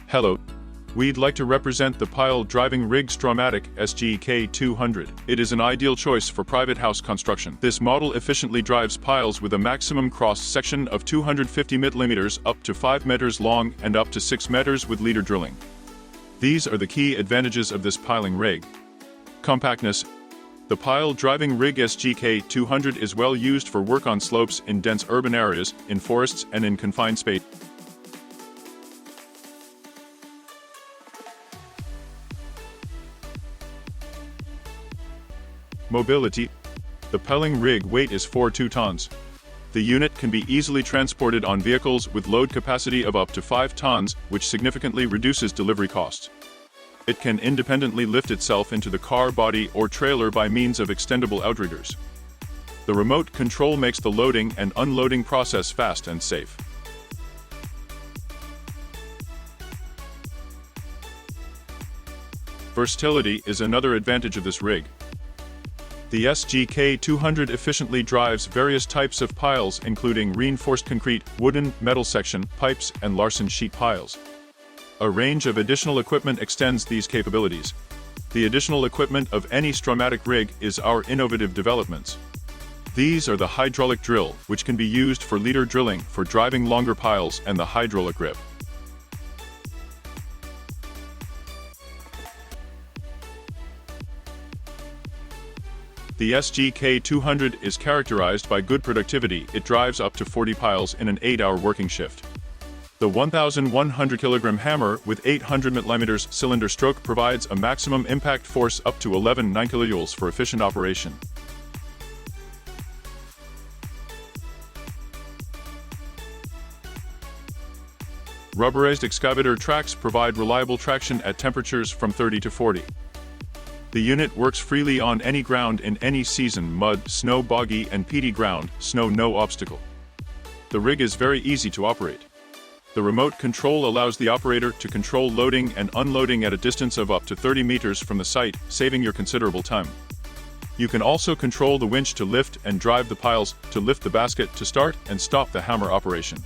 Hello. We'd like to represent the pile driving rig STROIMATIC SGK 200. It is an ideal choice for private house construction. This model efficiently drives piles with a maximum cross-section of 250 mm up to 5 meters long and up to 6 meters with leader drilling. These are the key advantages of this piling rig. Compactness. The pile driving rig SGK 200 is well used for work on slopes in dense urban areas, in forests and in confined space. Mobility. The piling rig weight is 2 tons. The unit can be easily transported on vehicles with load capacity of up to 5 tons, which significantly reduces delivery costs. It can independently lift itself into the car body or trailer by means of extendable outriggers. The remote control makes the loading and unloading process fast and safe. Versatility is another advantage of this rig. The SGK 200 efficiently drives various types of piles including reinforced concrete, wooden, metal section, pipes, and Larsen sheet piles. A range of additional equipment extends these capabilities. The additional equipment of any STROIMATIC rig is our innovative developments. These are the hydraulic drill, which can be used for leader drilling for driving longer piles, and the hydraulic grip. The SGK 200 is characterized by good productivity. It drives up to 40 piles in an 8-hour working shift. The 1,100 kg hammer with 800 mm cylinder stroke provides a maximum impact force up to 11 kJ for efficient operation. Rubberized excavator tracks provide reliable traction at temperatures from 30 to 40. The unit works freely on any ground in any season: mud, snow, boggy and peaty ground, snow no obstacle. The rig is very easy to operate. The remote control allows the operator to control loading and unloading at a distance of up to 30 meters from the site, saving your considerable time. You can also control the winch to lift and drive the piles, to lift the basket, to start and stop the hammer operation.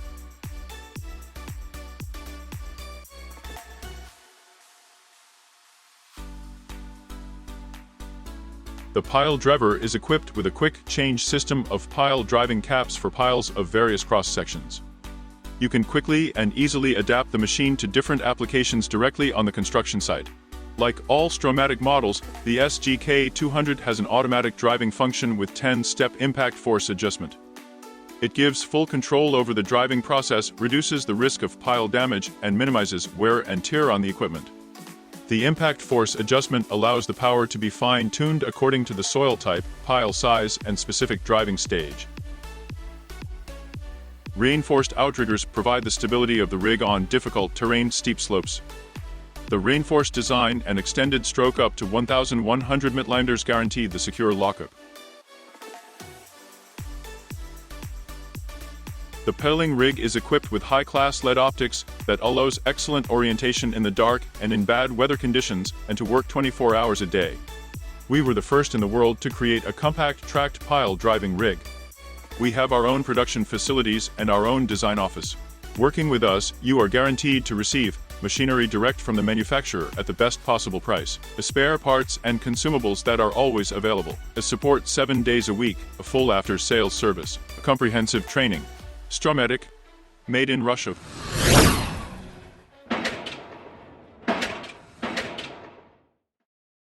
The pile driver is equipped with a quick change system of pile driving caps for piles of various cross-sections. You can quickly and easily adapt the machine to different applications directly on the construction site. Like all STROIMATIC models, the SGK 200 has an automatic driving function with 10-step impact force adjustment. It gives full control over the driving process, reduces the risk of pile damage, and minimizes wear and tear on the equipment. The impact force adjustment allows the power to be fine-tuned according to the soil type, pile size, and specific driving stage. Reinforced outriggers provide the stability of the rig on difficult terrain, steep slopes. The reinforced design and extended stroke up to 1,100 mm guarantee the secure lockup. The piling rig is equipped with high-class LED optics that allows excellent orientation in the dark and in bad weather conditions, and to work 24 hours a day. We were the first in the world to create a compact tracked pile driving rig. We have our own production facilities and our own design office. Working with us, you are guaranteed to receive machinery direct from the manufacturer at the best possible price, the spare parts and consumables that are always available, a support 7 days a week, a full after-sales service, a comprehensive training. STROIMATIC, made in Russia.